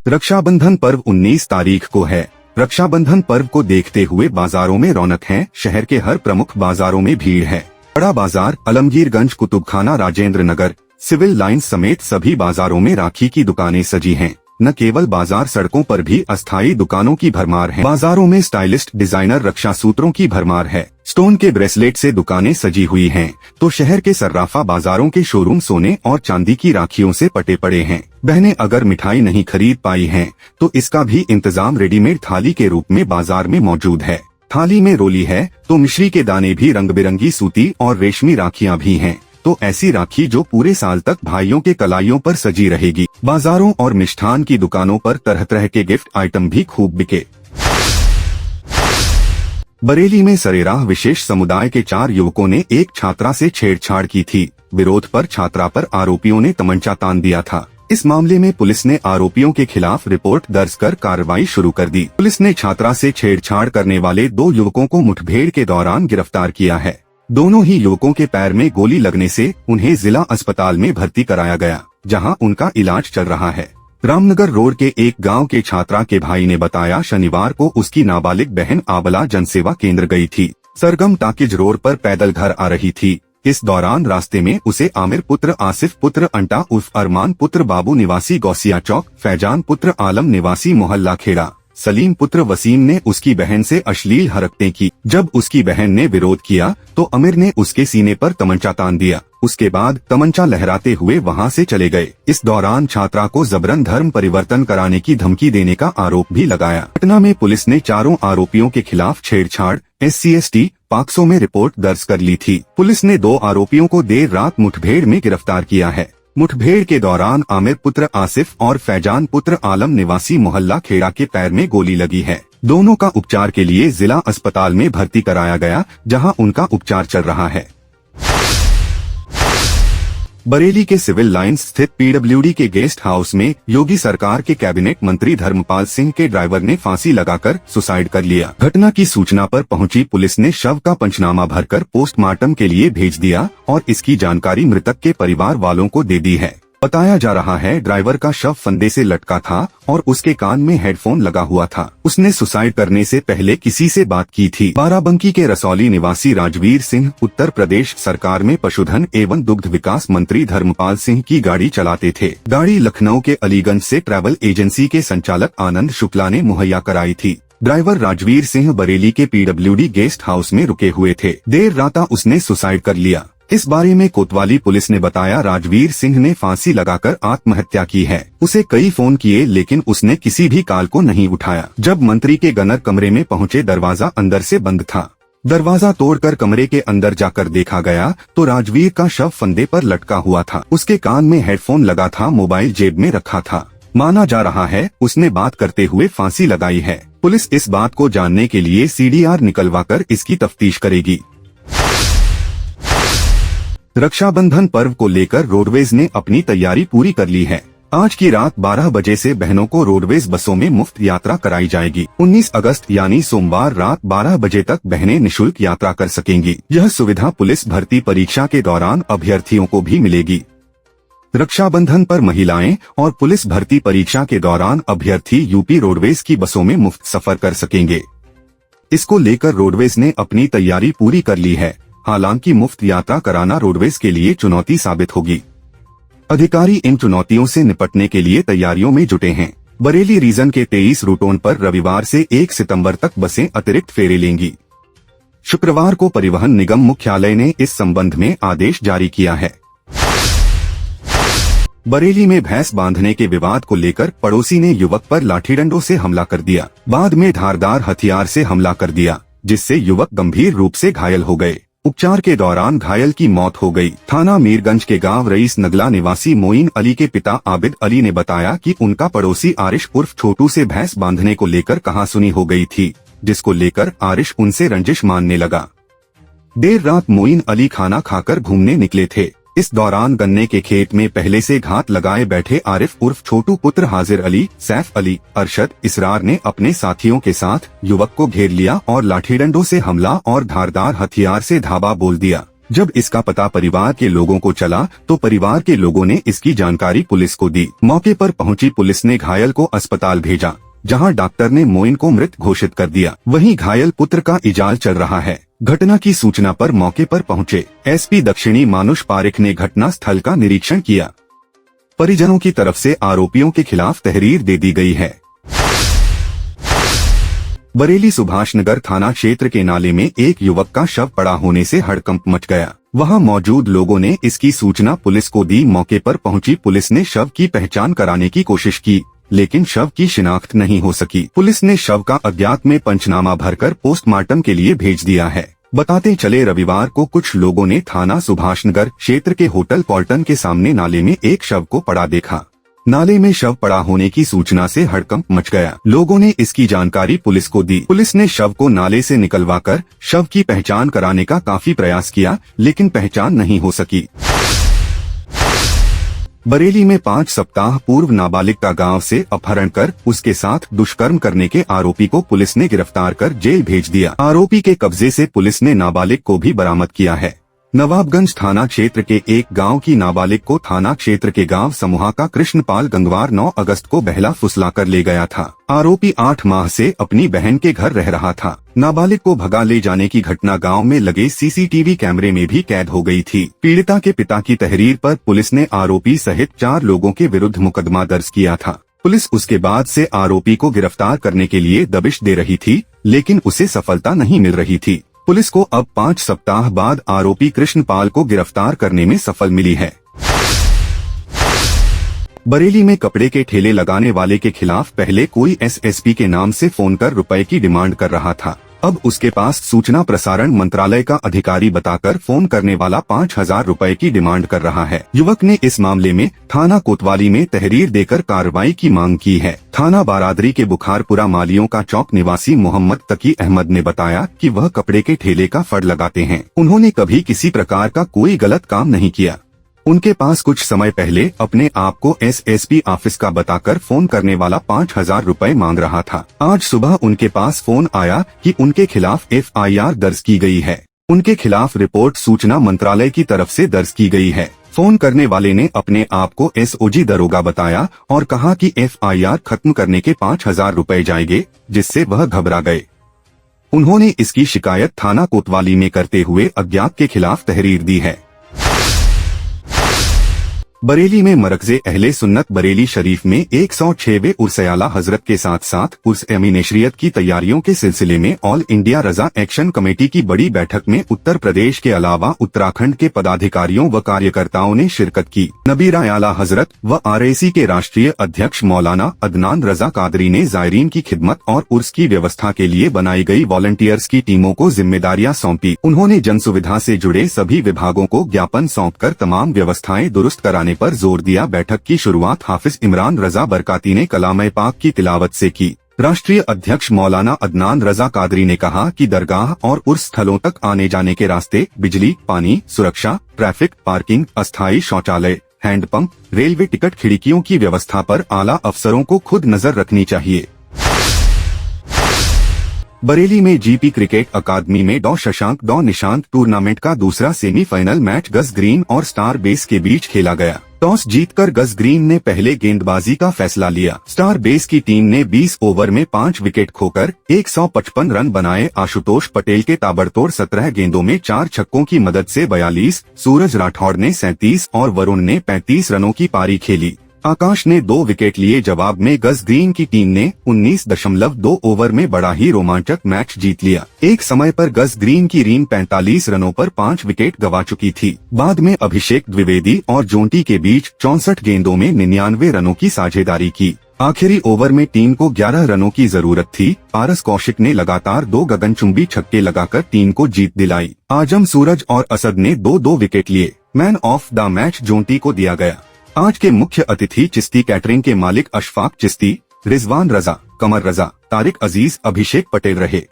रक्षाबंधन पर्व 19 तारीख को है। रक्षाबंधन पर्व को देखते हुए बाजारों में रौनक है। शहर के हर प्रमुख बाजारों में भीड़ है। बड़ा बाजार, आलमगीरगंज, कुतुबखाना, राजेंद्र नगर, सिविल लाइंस समेत सभी बाजारों में राखी की दुकानें सजी हैं। न केवल बाजार, सड़कों पर भी अस्थायी दुकानों की भरमार है। बाजारों में स्टाइलिस्ट डिजाइनर रक्षा सूत्रों की भरमार है। स्टोन के ब्रेसलेट से दुकानें सजी हुई हैं, तो शहर के सर्राफा बाजारों के शोरूम सोने और चांदी की राखियों से पटे पड़े हैं। बहनें अगर मिठाई नहीं खरीद पाई हैं, तो इसका भी इंतजाम रेडीमेड थाली के रूप में बाजार में मौजूद है। थाली में रोली है तो मिश्री के दाने भी, रंग बिरंगी सूती और रेशमी राखियां भी हैं, तो ऐसी राखी जो पूरे साल तक भाइयों के कलाइयों पर सजी रहेगी। बाजारों और मिष्ठान की दुकानों पर तरह तरह के गिफ्ट आइटम भी खूब बिके। बरेली में सरेराह विशेष समुदाय के 4 युवकों ने एक छात्रा से छेड़छाड़ की थी। विरोध पर छात्रा पर आरोपियों ने तमंचा तान दिया था। इस मामले में पुलिस ने आरोपियों के खिलाफ रिपोर्ट दर्ज कर कार्रवाई शुरू कर दी। पुलिस ने छात्रा से छेड़छाड़ करने वाले 2 युवकों को मुठभेड़ के दौरान गिरफ्तार किया है। दोनों ही युवकों के पैर में गोली लगने से उन्हें जिला अस्पताल में भर्ती कराया गया, जहां उनका इलाज चल रहा है। रामनगर रोड के एक गांव के छात्रा के भाई ने बताया, शनिवार को उसकी नाबालिग बहन आबला जनसेवा केंद्र गई थी। सरगम टाकिज रोड पर पैदल घर आ रही थी। इस दौरान रास्ते में उसे आमिर पुत्र आसिफ पुत्र अंटा उर्फ अरमान पुत्र बाबू निवासी गौसिया चौक, फैजान पुत्र आलम निवासी मोहल्ला खेड़ा, सलीम पुत्र वसीम ने उसकी बहन से अश्लील हरकतें की। जब उसकी बहन ने विरोध किया तो आमिर ने उसके सीने पर तमंचा तान दिया। उसके बाद तमंचा लहराते हुए वहां से चले गए। इस दौरान छात्रा को जबरन धर्म परिवर्तन कराने की धमकी देने का आरोप भी लगाया। पटना में पुलिस ने चारों आरोपियों के खिलाफ छेड़छाड़ SC/ST पॉक्सो में रिपोर्ट दर्ज कर ली थी। पुलिस ने 2 आरोपियों को देर रात मुठभेड़ में गिरफ्तार किया है। मुठभेड़ के दौरान आमिर पुत्र आसिफ और फैजान पुत्र आलम निवासी मोहल्ला खेड़ा के पैर में गोली लगी है। दोनों का उपचार के लिए जिला अस्पताल में भर्ती कराया गया, जहां उनका उपचार चल रहा है। बरेली के सिविल लाइंस स्थित PWD के गेस्ट हाउस में योगी सरकार के कैबिनेट मंत्री धर्मपाल सिंह के ड्राइवर ने फांसी लगाकर सुसाइड कर लिया। घटना की सूचना पर पहुंची पुलिस ने शव का पंचनामा भरकर पोस्टमार्टम के लिए भेज दिया और इसकी जानकारी मृतक के परिवार वालों को दे दी है। बताया जा रहा है, ड्राइवर का शव फंदे से लटका था और उसके कान में हेडफोन लगा हुआ था। उसने सुसाइड करने से पहले किसी से बात की थी। बाराबंकी के रसौली निवासी राजवीर सिंह उत्तर प्रदेश सरकार में पशुधन एवं दुग्ध विकास मंत्री धर्मपाल सिंह की गाड़ी चलाते थे। गाड़ी लखनऊ के अलीगंज से ट्रैवल एजेंसी के संचालक आनंद शुक्ला ने मुहैया कराई थी। ड्राइवर राजवीर सिंह बरेली के PWD गेस्ट हाउस में रुके हुए थे। देर रात उसने सुसाइड कर लिया। इस बारे में कोतवाली पुलिस ने बताया, राजवीर सिंह ने फांसी लगाकर आत्महत्या की है। उसे कई फोन किए लेकिन उसने किसी भी कॉल को नहीं उठाया। जब मंत्री के गनर कमरे में पहुंचे, दरवाजा अंदर से बंद था। दरवाजा तोड़कर कमरे के अंदर जाकर देखा गया तो राजवीर का शव फंदे पर लटका हुआ था। उसके कान में हेडफोन लगा था, मोबाइल जेब में रखा था। माना जा रहा है उसने बात करते हुए फांसी लगाई है। पुलिस इस बात को जानने के लिए CDR निकलवाकर इसकी तफ्तीश करेगी। रक्षाबंधन पर्व को लेकर रोडवेज ने अपनी तैयारी पूरी कर ली है। आज की रात 12 बजे से बहनों को रोडवेज बसों में मुफ्त यात्रा कराई जाएगी। 19 अगस्त यानी सोमवार रात 12 बजे तक बहनें निशुल्क यात्रा कर सकेंगी। यह सुविधा पुलिस भर्ती परीक्षा के दौरान अभ्यर्थियों को भी मिलेगी। रक्षाबंधन पर महिलाएं और पुलिस भर्ती परीक्षा के दौरान अभ्यर्थी यूपी रोडवेज की बसों में मुफ्त सफर कर सकेंगे। इसको लेकर रोडवेज ने अपनी तैयारी पूरी कर ली है। हालांकि मुफ्त यात्रा कराना रोडवेज के लिए चुनौती साबित होगी। अधिकारी इन चुनौतियों से निपटने के लिए तैयारियों में जुटे हैं। बरेली रीजन के 23 रूटों पर रविवार से 1 सितंबर तक बसें अतिरिक्त फेरे लेंगी। शुक्रवार को परिवहन निगम मुख्यालय ने इस संबंध में आदेश जारी किया है। बरेली में भैंस बांधने के विवाद को लेकर पड़ोसी ने युवक पर लाठी डंडों से हमला कर दिया। बाद में धारदार हथियार से हमला कर दिया, जिससे युवक गंभीर रूप से घायल हो गए। उपचार के दौरान घायल की मौत हो गई। थाना मीरगंज के गांव रईस नगला निवासी मोइन अली के पिता आबिद अली ने बताया कि उनका पड़ोसी आरिश उर्फ छोटू से भैंस बांधने को लेकर कहासुनी हो गई थी, जिसको लेकर आरिश उनसे रंजिश मानने लगा। देर रात मोइन अली खाना खाकर घूमने निकले थे। इस दौरान गन्ने के खेत में पहले से घात लगाए बैठे आरिफ उर्फ छोटू पुत्र हाजिर अली, सैफ अली, अरशद, इसरार ने अपने साथियों के साथ युवक को घेर लिया और लाठी डंडों से हमला और धारदार हथियार से धावा बोल दिया। जब इसका पता परिवार के लोगों को चला तो परिवार के लोगों ने इसकी जानकारी पुलिस को दी। मौके पर पहुंची पुलिस ने घायल को अस्पताल भेजा, जहां डॉक्टर ने मोइन को मृत घोषित कर दिया। वहीं घायल पुत्र का इलाज चल रहा है। घटना की सूचना पर मौके पर पहुंचे एसपी दक्षिणी मानुष पारिक ने घटना स्थल का निरीक्षण किया। परिजनों की तरफ से आरोपियों के खिलाफ तहरीर दे दी गई है। बरेली सुभाष नगर थाना क्षेत्र के नाले में एक युवक का शव पड़ा होने से हड़कंप मच गया। वहां मौजूद लोगों ने इसकी सूचना पुलिस को दी। मौके पर पहुंची पुलिस ने शव की पहचान कराने की कोशिश की, लेकिन शव की शिनाख्त नहीं हो सकी। पुलिस ने शव का अज्ञात में पंचनामा भरकर पोस्टमार्टम के लिए भेज दिया है। बताते चले रविवार को कुछ लोगों ने थाना सुभाष नगर क्षेत्र के होटल पॉल्टन के सामने नाले में एक शव को पड़ा देखा। नाले में शव पड़ा होने की सूचना से हड़कंप मच गया। लोगों ने इसकी जानकारी पुलिस को दी। पुलिस ने शव को नाले से निकलवाकर शव की पहचान कराने का काफी प्रयास किया, लेकिन पहचान नहीं हो सकी। बरेली में 5 सप्ताह पूर्व नाबालिग का गांव से अपहरण कर उसके साथ दुष्कर्म करने के आरोपी को पुलिस ने गिरफ्तार कर जेल भेज दिया। आरोपी के कब्जे से पुलिस ने नाबालिग को भी बरामद किया है। नवाबगंज थाना क्षेत्र के एक गांव की नाबालिग को थाना क्षेत्र के गांव समूहा का कृष्णपाल गंगवार 9 अगस्त को बहला फुसला कर ले गया था। आरोपी 8 माह से अपनी बहन के घर रह रहा था। नाबालिग को भगा ले जाने की घटना गांव में लगे सीसीटीवी कैमरे में भी कैद हो गई थी। पीड़िता के पिता की तहरीर पर पुलिस ने आरोपी सहित 4 लोगों के विरुद्ध मुकदमा दर्ज किया था। पुलिस उसके बाद से आरोपी को गिरफ्तार करने के लिए दबिश दे रही थी, लेकिन उसे सफलता नहीं मिल रही थी। पुलिस को अब 5 सप्ताह बाद आरोपी कृष्णपाल को गिरफ्तार करने में सफल मिली है। बरेली में कपड़े के ठेले लगाने वाले के खिलाफ पहले कोई एसएसपी के नाम से फोन कर रुपए की डिमांड कर रहा था। अब उसके पास सूचना प्रसारण मंत्रालय का अधिकारी बताकर फोन करने वाला 5000 रुपए की डिमांड कर रहा है। युवक ने इस मामले में थाना कोतवाली में तहरीर देकर कार्रवाई की मांग की है। थाना बारादरी के बुखारपुरा मालियों का चौक निवासी मोहम्मद तकी अहमद ने बताया कि वह कपड़े के ठेले का फड़ लगाते हैं। उन्होंने कभी किसी प्रकार का कोई गलत काम नहीं किया। उनके पास कुछ समय पहले अपने आप को एसएसपी ऑफिस का बताकर फोन करने वाला 5000 रुपए मांग रहा था। आज सुबह उनके पास फोन आया कि उनके खिलाफ एफआईआर दर्ज की गई है। उनके खिलाफ रिपोर्ट सूचना मंत्रालय की तरफ से दर्ज की गई है। फोन करने वाले ने अपने आप को एसओजी दरोगा बताया और कहा कि एफआईआर खत्म करने के 5000 रुपए जाएंगे, जिससे वह घबरा गए। उन्होंने इसकी शिकायत थाना कोतवाली में करते हुए अज्ञात के खिलाफ तहरीर दी है। बरेली में मरकज़े अहले सुन्नत बरेली शरीफ में 106वें उर्स आला हजरत के साथ साथ उर्स नशरियत की तैयारियों के सिलसिले में ऑल इंडिया रजा एक्शन कमेटी की बड़ी बैठक में उत्तर प्रदेश के अलावा उत्तराखंड के पदाधिकारियों व कार्यकर्ताओं ने शिरकत की। नबी आला हजरत व आरएसी के राष्ट्रीय अध्यक्ष मौलाना अदनान रजा कादरी ने जायरीन की खिदमत और उर्स की व्यवस्था के लिए बनाई गई वॉलंटियर्स की टीमों को जिम्मेदारियां सौंपी। उन्होंने जन सुविधा से जुड़े सभी विभागों को ज्ञापन सौंपकर तमाम व्यवस्थाएं दुरुस्त कराने पर जोर दिया। बैठक की शुरुआत हाफिज इमरान रजा बरकाती ने कलाम पाक की तिलावत से की। राष्ट्रीय अध्यक्ष मौलाना अदनान रजा कादरी ने कहा कि दरगाह और उर्स स्थलों तक आने जाने के रास्ते, बिजली, पानी, सुरक्षा, ट्रैफिक, पार्किंग, अस्थायी शौचालय, हैंडपंप, रेलवे टिकट खिड़कियों की व्यवस्था पर आला अफसरों को खुद नजर रखनी चाहिए। बरेली में जीपी क्रिकेट अकादमी में डॉ शशांक डॉ निशांत टूर्नामेंट का दूसरा सेमीफाइनल मैच गज ग्रीन और स्टार बेस के बीच खेला गया। टॉस जीतकर गज ग्रीन ने पहले गेंदबाजी का फैसला लिया। स्टार बेस की टीम ने 20 ओवर में 5 विकेट खोकर 155 रन बनाए। आशुतोष पटेल के ताबड़तोड़ 17 गेंदों में 4 छक्कों की मदद से 42, सूरज राठौड़ ने 37 और वरुण ने 35 रनों की पारी खेली। आकाश ने 2 विकेट लिए। जवाब में गज ग्रीन की टीम ने 19.2 ओवर में बड़ा ही रोमांचक मैच जीत लिया। एक समय पर गज ग्रीन की टीम 45 रनों पर 5 विकेट गंवा चुकी थी। बाद में अभिषेक द्विवेदी और जोंटी के बीच 64 गेंदों में 99 रनों की साझेदारी की। आखिरी ओवर में टीम को 11 रनों की जरूरत थी। पारस कौशिक ने लगातार 2 गगनचुंबी छक्के लगाकर टीम को जीत दिलाई। आजम, सूरज और असद ने 2-2 विकेट लिए। Man of the match Jonty को दिया गया। आज के मुख्य अतिथि चिश्ती कैटरिंग के मालिक अशफाक चिश्ती, रिजवान रजा, कमर रजा, तारिक अजीज, अभिषेक पटेल रहे।